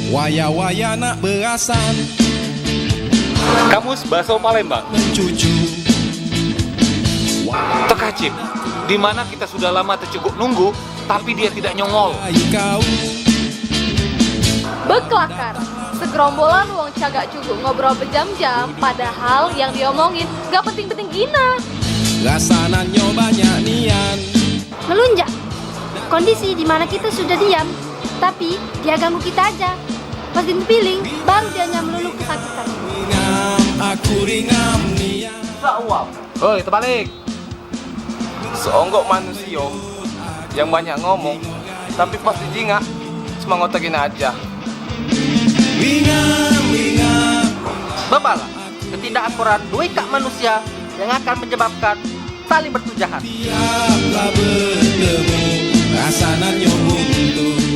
Waya-waya nak berasan Kamus Bahasa Palembang. mencucu. Terkacip, di mana kita sudah lama tercuguk nunggu, tapi dia tidak nyongol. Wahai kau Bekelakar, segerombolan wong cagak cukup ngobrol berjam-jam, padahal yang diomongin gak penting-penting gina. rasananya banyak nian. Melunjak. Kondisi di mana kita sudah diam, tapi dia ganggu kita aja. Pas piling, baru dia melulu kesakitan. Ringam, aku ringam nian. Oi, terbalik. Seonggok manusia yang banyak ngomong, tapi pas dijingak cuma ngotakin aja. Ringam, ringam. Bebala, ketidakakuran dua kak manusia yang akan menyebabkan tali bertujahan. Tiaplah bertemu rasananya buntu.